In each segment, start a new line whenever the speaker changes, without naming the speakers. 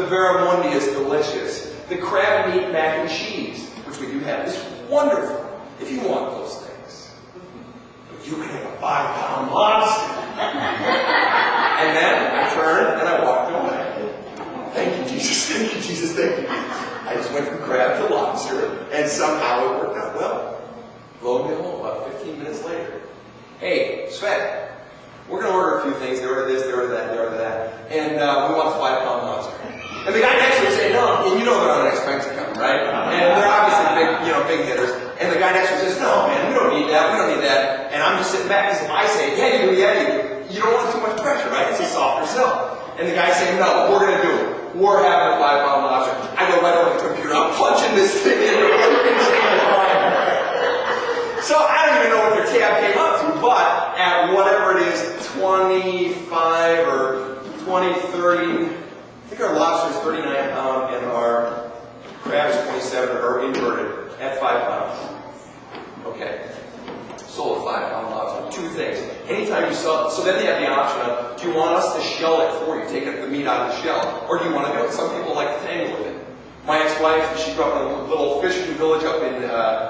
barramundi is delicious. The crab meat mac and cheese, which we do have, is wonderful if you want those things. But you can have a 5-pound lobster. And then I turned and I walked away. Thank you, Jesus. Thank you, Jesus. Thank you. I just went from crab to lobster, and somehow it worked out well. Lo and behold, about 15 minutes later, hey, Sven, we're going to order a few things. They order this, they order that, they order that. And we want the 5-pound lobster. And the guy next to me said, no, and you know they're on an expense account, right? And they're obviously big hitters. And the guy next to me says, no, man, we don't need that, we don't need that. And I'm just sitting back as if I say, yeah, you do. You don't want too much pressure, right? It's a softer sell. And the guy's saying, no, we're going to do it. We're having a 5-pound lobster. I go right over the computer. I'm punching this thing in. So I don't even know what their tab came up to, but at whatever it is, 25 or 20, 30, I think our lobster is 39 pound and our crab is 27 or inverted at 5 pounds. Okay. Sold a 5-pound lobster. Two things. Anytime you sell it, so then they have the option of, do you want us to shell it for you, take the meat out of the shell, or do you want to do it? Some people like to tangle with it. My ex-wife, she grew up in a little fishing village up in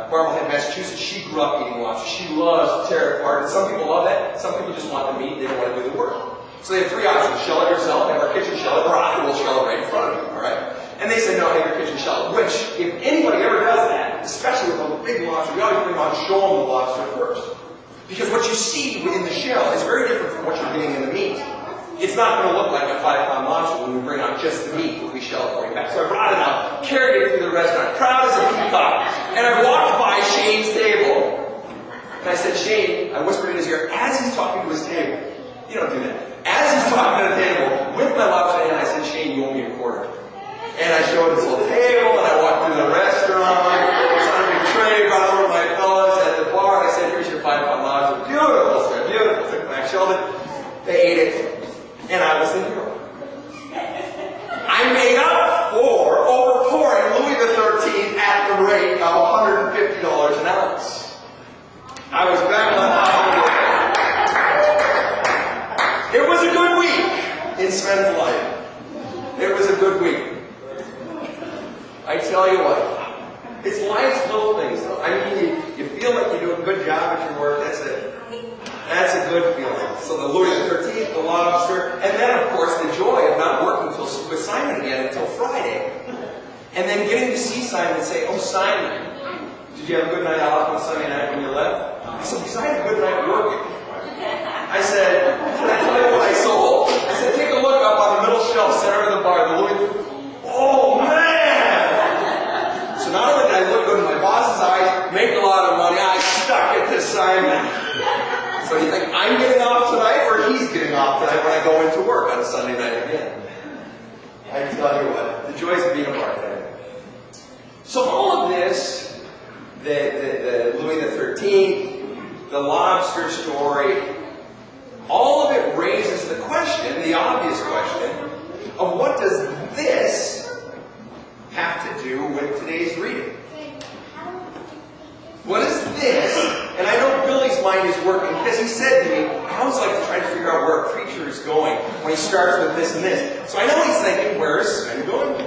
Marblehead, Massachusetts. She grew up eating lobster. She loves to tear it apart. And some people love that. Some people just want the meat. They don't want to do the work. So they have three options. Shell it yourself, have our kitchen shell it, or I will shell it right in front of you. All right? And they said, no, have your kitchen shell it. Which, if anybody ever does that, especially with a big lobster, we always bring on show them the lobster first. Because what you see in the shell is very different from what you're getting in the meat. It's not going to look like a 5-pound lobster when we bring out just the meat when we shell it for you back. So I brought it out, carried it through the restaurant, proud as a peacock. And I walked by Shane's table. And I said, Shane, I whispered in his ear, as he's talking to his table. You don't do that. As he's talking to the table, with my lobster in hand, I said, Shane, you owe me a quarter. And I showed his little table, and I walked through the restaurant, was on a big tray, brought over my fellas at the bar, and I said, here's your 5-pound lobster. Beautiful, sir, beautiful. Took it back, shelled it. They ate it. And I was the hero. I made up for overpouring Louis XIII at the rate of $150 an ounce. I was battling out. It was a good week in Sven's life. It was a good week. I tell you what, it's life's little things. I mean, you feel like you do a good job at your work, that's it. That's a good feeling. So the Louis XIII, the lobster, and then of course the joy of not working with Simon again until Friday. And then getting to see Simon and say, oh Simon, did you have a good night off on Sunday night when you left? I said, because I had a good night working. I said, can I tell you what I sold? I said, take a look up on the middle shelf, center of the bar, the Louis. Oh man! So not only did I look good in my boss's eyes, make a lot of money, I stuck it to Simon. So you think I'm getting off tonight or he's getting off tonight when I go into work on a Sunday night again? I tell you what, the joys of being a bartender. So all of this, the Louis XIII, the lobster story, all of it raises the question, the obvious question, of what does this have to do with today's reading? What is this? And I know Billy's mind is working because he said to me, I always like to try to figure out where a preacher is going when he starts with this and this. So I know he's thinking, where is Sven going?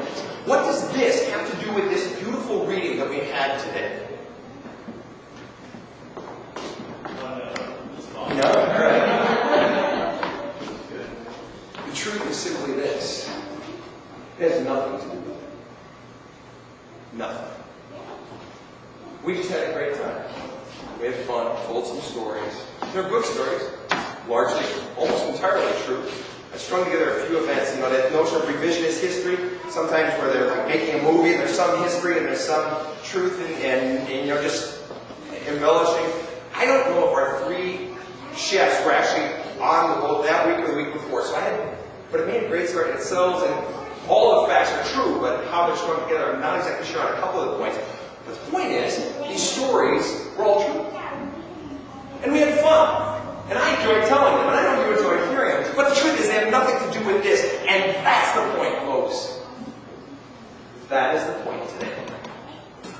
What does this have to do with this beautiful reading that we had today? No? All right. The truth is simply this. It has nothing to do with it. Nothing. We just had a great time. We had fun, told some stories. They're good stories, largely, almost entirely true. I strung together a few events, that notion of revisionist history, sometimes where they're like making a movie, and there's some history and there's some truth and just embellishing. I don't know if our three chefs were actually on the boat that week or the week before, but it made a great story in itself, and all the facts are true, but how they're strung together, I'm not exactly sure on a couple of the points. But the point is, these stories were all true. And we had fun. And I enjoyed telling them, and I know you enjoyed hearing them. But the truth is, they have nothing to do with this. And that's the point, folks. That is the point today.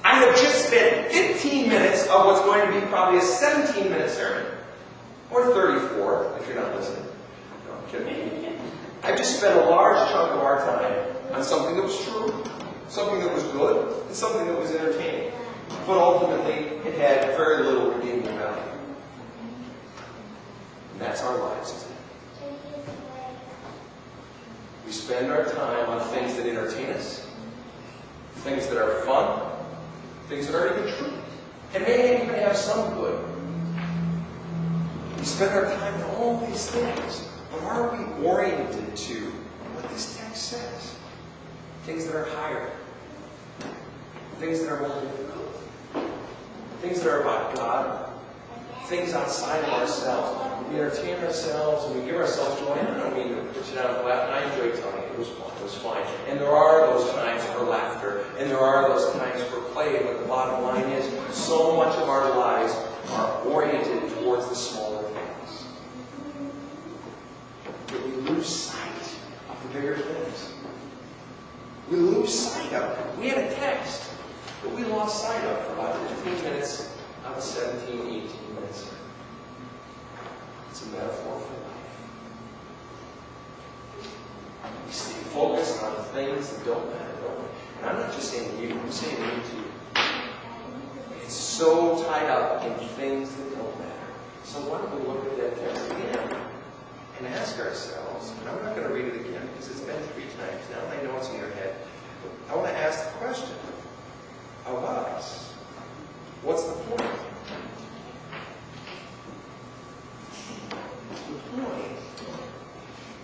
I have just spent 15 minutes of what's going to be probably a 17-minute sermon. Or 34, if you're not listening. No, I'm kidding. I've just spent a large chunk of our time on something that was true, something that was good, and something that was entertaining. But ultimately, it had very little redeeming value. And that's our lives, isn't it? We spend our time on things that entertain us, things that are fun, things that aren't even true, and may even have some good. We spend our time on all these things, but are we oriented to what this text says? Things that are higher, things that are more difficult, things that are about God, things outside of ourselves. We entertain ourselves and we give ourselves joy. I don't mean to put you down the lap, and I enjoy telling you it was fun, it was fine. And there are those times for laughter, and there are those times for play, but the bottom line is, so much of our lives are oriented towards the smaller things. That we lose sight of the bigger things. We lose sight of it. We had a text that we lost sight of for about 15 minutes out of 17, 18 minutes. It's a metaphor for life. We stay focused on things that don't matter, don't we? And I'm not just saying you, I'm saying me too. It's so tied up in things that don't matter. So why don't we look at that text again and ask ourselves, and I'm not going to read it again because it's been 3 times now, and I know it's in your head. I want to ask the question of us. What's the point? The point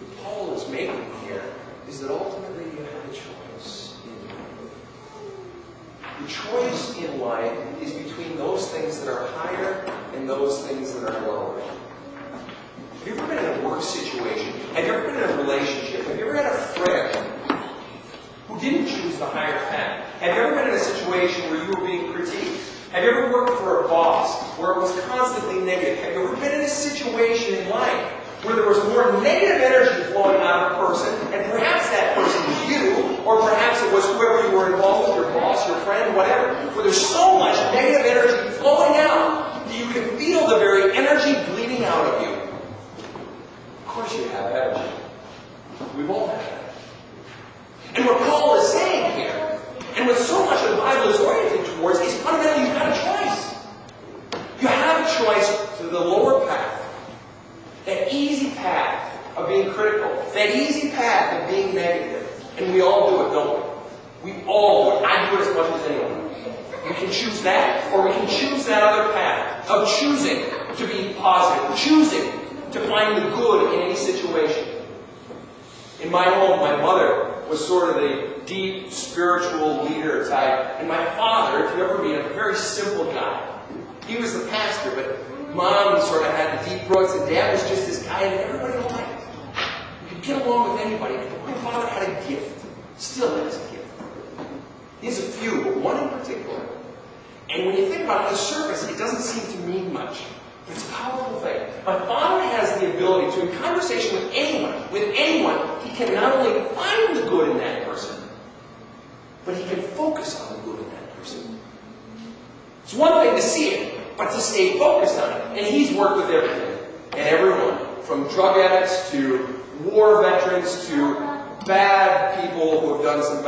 that Paul is making here is that ultimately you have a choice in life. The choice in life is between those things that are higher and those things that are lower. Have you ever been in a work situation? Have you ever been in a relationship? Have you ever had a friend who didn't choose the higher path? Have you ever been in a situation where you were being critiqued? Have you ever worked for a boss where it was constantly negative? Have you ever been in a situation in life where there was more negative energy flowing out of a person, and perhaps that person was you, or perhaps it was whoever you were involved with, your boss, your friend, whatever, where there's so much negative energy flowing out that you can feel the very energy bleeding out of you? Of course you have energy. We've all had that. And what Paul is saying here, and what so much of the Bible is oriented towards, is fundamentally you've got a choice. You have a choice to the lower path. That easy path of being critical. That easy path of being negative. And we all do it, don't we? We all do it. I do it as much as anyone. We can choose that, or we can choose that other path of choosing to be positive, choosing to find the good in any situation. In my home, my mother was sort of the deep spiritual leader type. And my father, if you ever meet him, a very simple guy. He was the pastor, but Mom sort of had the deep roots, and Dad was just this guy, and everybody liked him. You could get along with anybody. My father had a gift. Still has a gift. He has a few, but one in particular. And when you think about it, on the surface, it doesn't seem to mean much. But it's a powerful thing. My father has the ability to, in conversation with anyone, he can not only find the good in that person, but he can focus on the good in that person. It's one thing to see it, but to stay focused on it. And he's worked with everything and everyone, from drug addicts to war veterans to bad people who have done some